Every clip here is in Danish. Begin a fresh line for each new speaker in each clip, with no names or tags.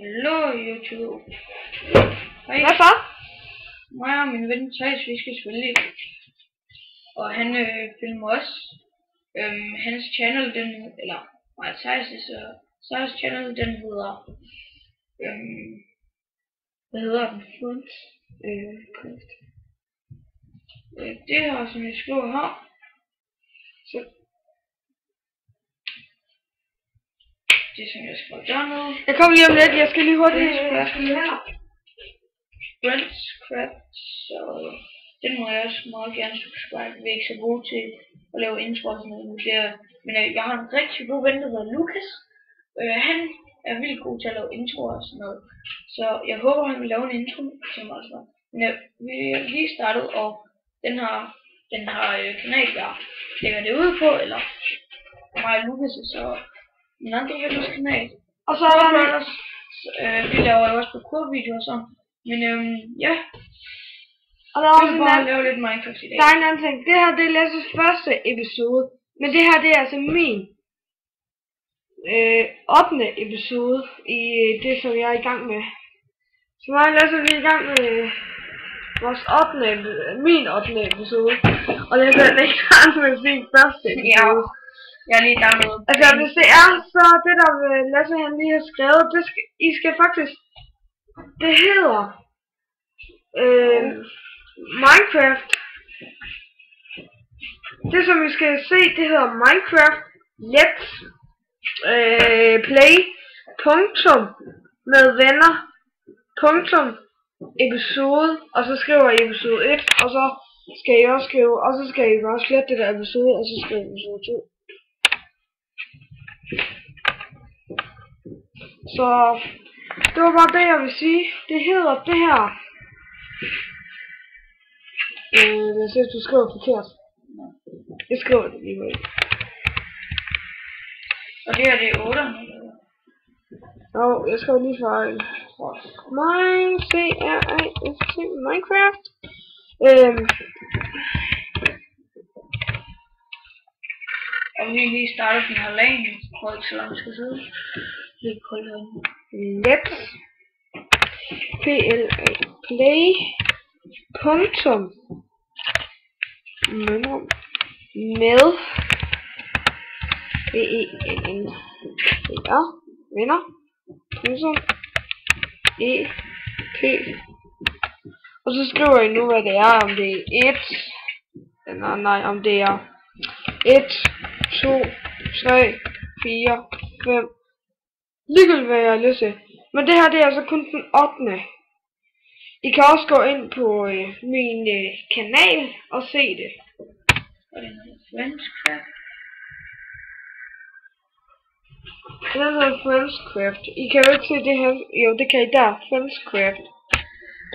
Hallo YouTube. Hej.
Hvad så?
Mig og min ven Thijs, vi skal spille lidt. Og han filmer også. Hans channel, den eller nej, Thijs' channel, den hedder hvad hedder den? Det her, som jeg skriver her. Så det som jeg skal gøre nu.
Jeg kommer lige om lidt, jeg skal lige hurtigt
Friendscraft, så den må jeg også meget gerne subscribe. Vi er ikke så gode til at lave intro og sådan noget. Men jeg har en rigtig god ven, der hedder Lukas. Han er vildt god til at lave intro og sådan noget. Så jeg håber, han vil lave en intro til mig. Men vi er lige startet, og den her kanal, jeg lægger det ud på, eller mig og Lukas, så en anden venners kanal.
Og så er der
også, vi laver jo også parkour-videoer og sådan. Men ja,
og der er også
bare lave lidt Minecraft i dag.
Der er en anden ting. Det her, det er Lasses første episode. Men det her, det er altså min 8. episode i det, som jeg er i gang med. Så mig og Lasse, vi er i gang med vores min 8. episode. Og det er ikke gang med sin første episode.
Ja, jeg er lige downloadet.
Altså, hvis det er, så det der Lasse han lige har skrevet, det skal, I skal faktisk, det hedder Minecraft. Det som vi skal se, det hedder Minecraft Let's Play punktum med venner punktum episode, og så skriver I episode 1, og så skal I også skrive, og så skal I bare slette det der episode, og så skrive episode 2. Så det var bare det, jeg vil sige. Det hedder det her. Jeg synes, du skriver forkert. Jeg skriver det lige med.
Og det her, det er 8.
Jo, jeg skriver lige fejl. Minecraft.
Og vi lige startet den her lag, hvor ikke så langt skal sidde. Lidt koldt herinde.
Let's play punktum med venner punktum og så skriver I nu hvad det er, om det er 1 eller nej, om det er 1 2 3 4 5 ligegyldigt hvad jeg har lyst til. Men det her, det er altså kun den 8. I kan også gå ind på min kanal og se det.
Og den hedder Friendscraft.
Den hedder Friendscraft. I kan jo ikke se det her. Jo, det kan I der. Friendscraft.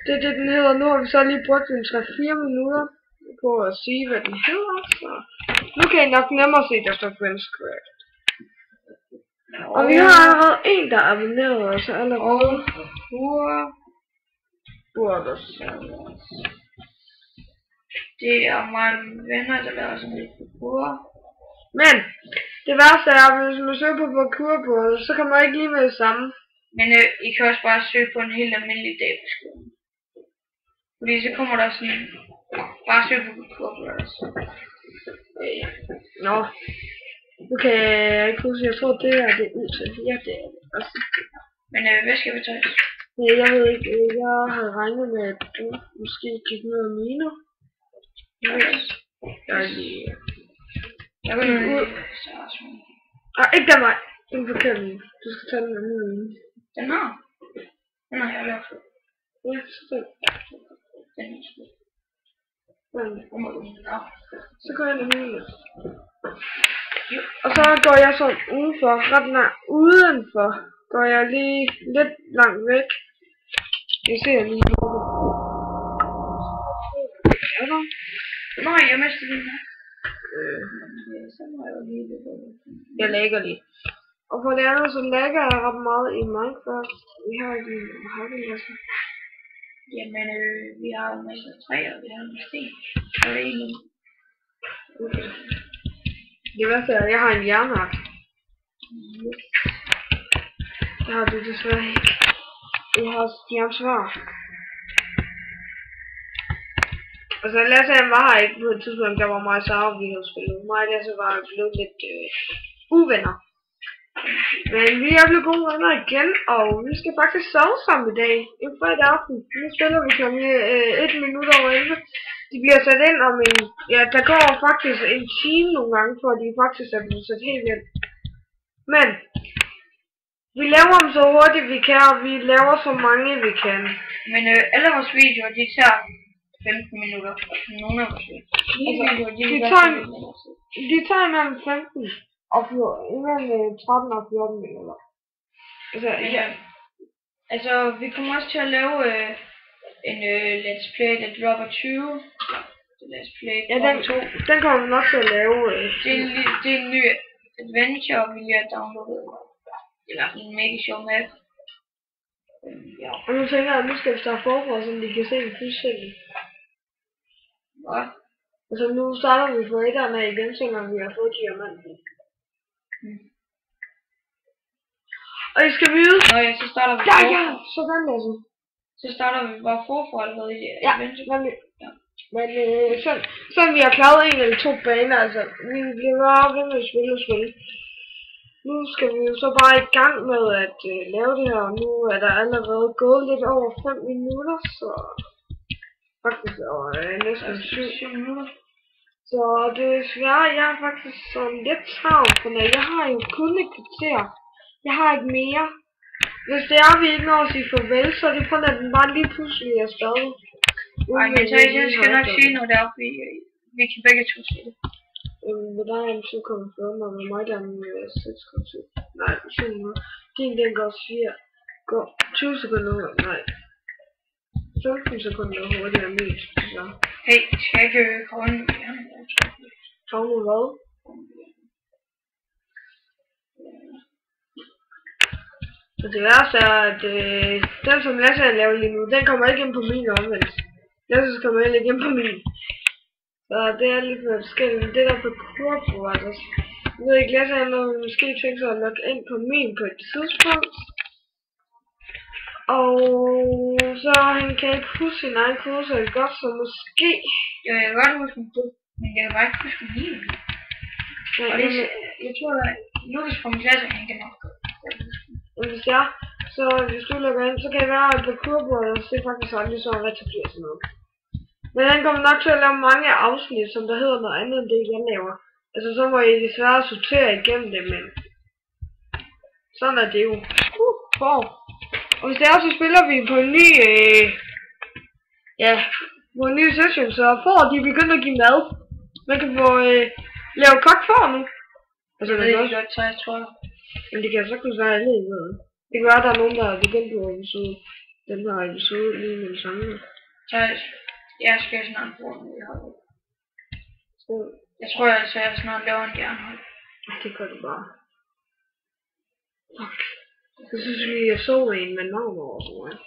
Det er det, den hedder. Nu har vi så lige brugt en 3-4 minutter på at sige, hvad den hedder. Så nu kan I nok nemmere se, der står Friendscraft. Og vi har allerede en, der er abonneret os allerede.
Det er mange venner, der laver sådan lidt parkour.
Men det værste er, at hvis man søger på parkour, så kan man ikke lige med det samme.
Men I kan også bare søge på en helt almindelig dag på skolen. Fordi så kommer der sådan, bare søge på parkour også.
Nå. Nu kan jeg ikke huske, jeg tror det er det ud til. Ja, det er det også.
Men hvad skal vi tage?
Jeg ved ikke, jeg havde regnet med, at du måske gik ned af mine. Jeg er lige...
Jeg går ud.
Ikke der mig. Den er forkert mine. Du skal tage den anden af mine.
Den har? Den har jeg lavet.
Ja, så den.
Den er sgu.
Så går jeg ind i mine. Og så går jeg sådan udenfor, ret langt udenfor, går jeg lige lidt langt væk. Jeg ser lige nu. Er der?
Nej, jeg mistede den her.
Jeg lægger lige. Og for det andet, så lægger jeg ret meget i Minecraft. Vi har ikke en hakkelasse.
Jamen, vi har en masse træer, vi har en sten. Og det er egentlig.
Okay. Det værste er, at jeg har en jernhak. Det har du desværre ikke. Jeg har stjerne svar. Altså Lasse han var her ikke på et tidspunkt, der var mig og Sara, vi havde spillet. Mig og Lasse var blevet lidt uvenner. Men vi er blevet gode venner igen, og vi skal faktisk sove sammen i dag. En fredag aften. Nu spiller vi kl. 1 minut over 11. De bliver sat ind om en... Ja, der går faktisk en time nogle gange, for de faktisk er blevet sat helt ind. Men vi laver dem så hurtigt vi kan, og vi laver så mange vi kan.
Men alle vores videoer, de tager 15 minutter. Nogle af vores videoer,
de tager imellem 15 og 13 og 14 minutter. Altså, ja.
Altså, vi kommer også til at lave en let's play, der dropper 20. Let's play.
Ja, den kommer vi nok til at lave.
Det er en ny adventure, vi lige har downloadet. Det er i hvert fald en mega sjov map. Ja.
Og nu tænker jeg, at nu skal vi starte forfra, så de kan se den fuldstændig.
Hvad?
Altså nu starter vi på etterne igen, selvom vi har fået diamanten. Og I skal vide...
Nå ja, så starter vi
Ja, sådan Lasse.
Så starter vi bare forfra allerede i adventure.
Men så vi har klaret en eller to baner, altså vi bliver bare ved med at spille. Nu skal vi jo så bare i gang med at lave det her, og nu er der allerede gået lidt over 5 minutter, så faktisk over næsten 7 minutter. Så det er svært, jeg er faktisk sådan lidt travlt, for jeg har jo kun et kvarter. Jeg har ikke mere. Hvis det er, vi ikke når at sige farvel, så er det på, at den bare lige pludselig er stadig.
Nej, men så jeg skal nok sige noget deroppe, vi kan begge to se det.
Med dig er en 7,4, og med mig der er en 6,7. Nej, 7 minutter. Den går 20 sekunder, nej. 15 sekunder hurtigere mest. Ja.
Hey, skal jeg ikke komme?
Komme med hvad? Og det værste er, at den som Lasse har lavet lige nu, den kommer ikke ind på min omvendt. Lasse kommer heller ikke ind på min. Så det er lidt mere forskelligt. Det der på kurvbord, altså. Jeg ved ikke, Lasse har måske tænkt sig at logge ind på min på et tidspunkt. Og så han kan ikke huske sin egen kode, så det godt, så måske...
Jo, jeg kan godt huske min kode, men jeg kan bare ikke huske min. Ja, og det, jeg tror, at Lukas fra min klasse, han kan nok godt.
Hvis jeg, så hvis du logger ind, så kan det være, at på kurvbordet, så det er faktisk aldrig så rigtig bliver sådan noget. Men han kommer nok til at lave mange afsnit, som der hedder noget andet end det, jeg laver. Altså, så må I desværre sortere igennem det, men... Sådan er det jo. Og hvis det er, så spiller vi på en ny... på en ny session, så får de begyndt at give mad. Man kan få lave kokfor nu. Altså,
det er også godt, så jeg tror.
Men det kan så kunne være alle i ved. Det kan være, at der er nogen, der er begyndt på episode. Den her episode lige med det samme.
Så jeg skal snart få den i holdet. Jeg tror altså, jeg snart laver en jernhold.
Det gør du bare. Fuck. Så synes vi, jeg så en med navn over sådan noget.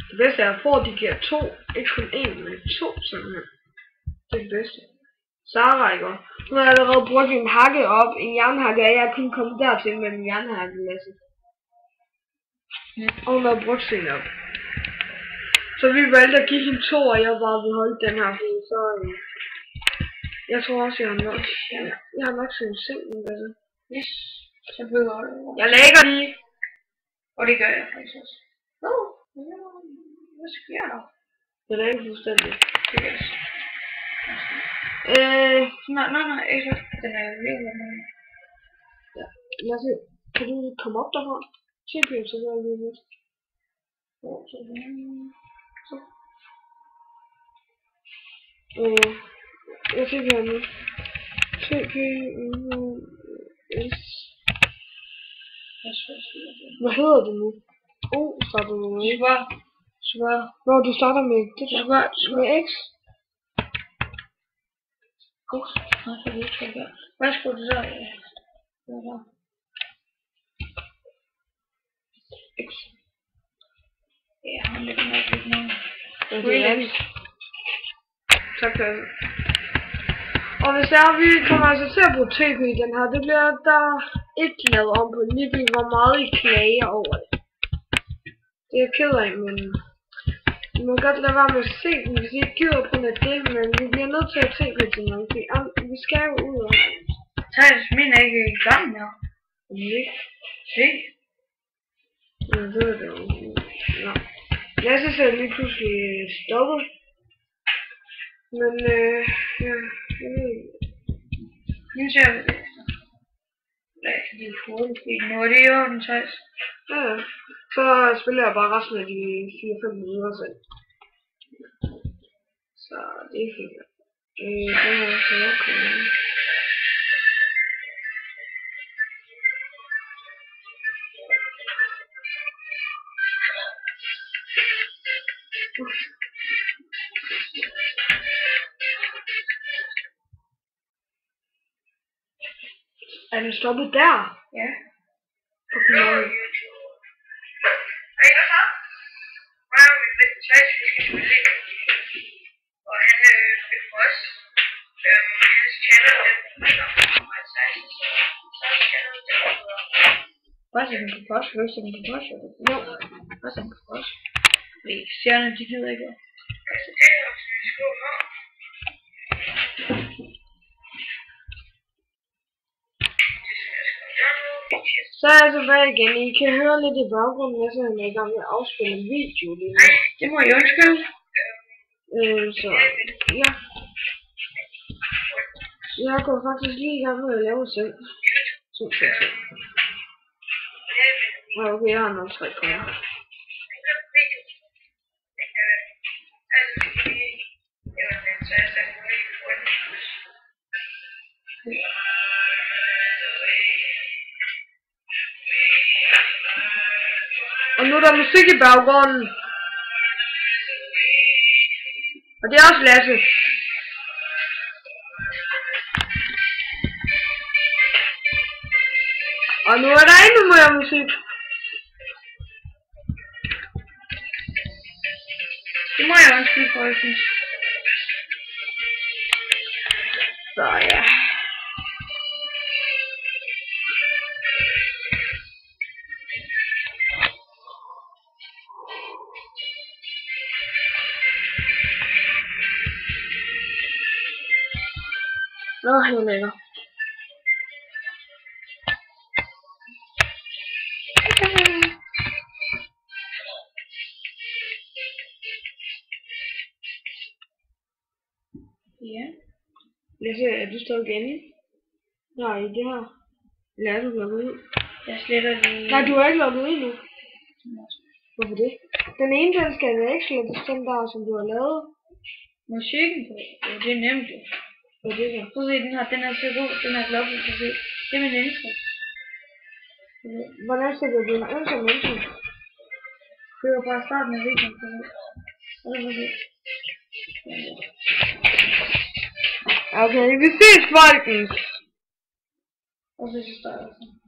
Det bedste er at få, de giver 2. Ikke kun 1, men 2 simpelthen. Det er det bedste. Sara, ikke? Hun har allerede brugt en hakke op, en jernhakke, og jeg er kun kommet dertil med min jernhakke, Lasse. Og hun har brugt sin op. Så vi valgte at give hende 2, og jeg bare vil holde den her, fordi så... Jeg tror også, jeg har nok sådan en seng, Lasse.
Yes, så begynder det.
Jeg lægger lige.
Og det gør jeg faktisk også. Hvad sker der?
Det er ikke fuldstændig.
Det gør jeg. Nej, ikke. Den er virkelig meget.
Ja, Lasse, kan du komme op derfra? TP, så gør jeg lige lidt. Så. Jeg TP her nu. TP, S. Hvad hedder det nu? Starter du med? Svær. Nå, du starter med det. Med X.
Hvad skulle du så?
X.
Ja, han er lidt mærkeligt nu.
Relax. Tak for det. Og hvis det er, vi kommer altså til at bruge TP i den her, det bliver der ikke lavet om på Nicky, hvor meget I klager over det. Det er jeg ked af, men I må godt lade være med at se den, hvis I ikke gider på det, men vi bliver nødt til at se det til noget, vi skal jo ud af det.
Thijs, min er ikke i gang mere.
Ikke?
Se.
Jeg ved det jo. Nå. Lasse så lige pludselig stoppet. Men ja, jeg ved ikke.
Nu ser vi det efter. Ja, de er hurtigt, fordi nu er det i orden, Thijs.
Ja, så spiller jeg bare resten af de 4-5 minutter selv. Så det er fint. Det er også okay. Er den stoppet der?
Ja.
Okay.
Hej, hvad så? Wow, med Thijs, vi skal spille lidt. Og han spiller for os. Hans channel, den ligger meget Thijs. Så er channel, den hedder... Hvad er den på post? Hvad er den på post? Jo. Hvad er den på post? Vi stjerne, de gider ikke. Altså, det er også en skål her.
Så er jeg tilbage igen. I kan høre lidt i baggrunden, jeg er i gang med at afspille en video lige nu.
Det må jeg undskylde.
Så ja. Jeg går faktisk lige i gang med at lave selv. Okay, jeg har nok 3 kroner. Og nu er der musik i baggrunden. Og det er også Lasse. Og nu er der endnu mere musik.
Det må jeg også sige, folkens.
Så ja. Nå, jeg lægger.
Ja.
Lasse, er du stadig inde? Nej, det her. Eller er du logget ud?
Jeg sletter lige...
Nej, du er ikke logget ud nu. Hvorfor det? Den ene, den skal jeg ikke slettes, den der, som du har lavet.
Musikken på? Ja, det er nemt jo.
Hvad er det der?
Prøv at se, den her ser god, den her bloggen, kan se. Det er min intro.
Hvordan sætter du en intro?
Det var bare starten af videoen, kan se. Og det var det.
Okay, vi ses, folkens!
Og så starter jeg.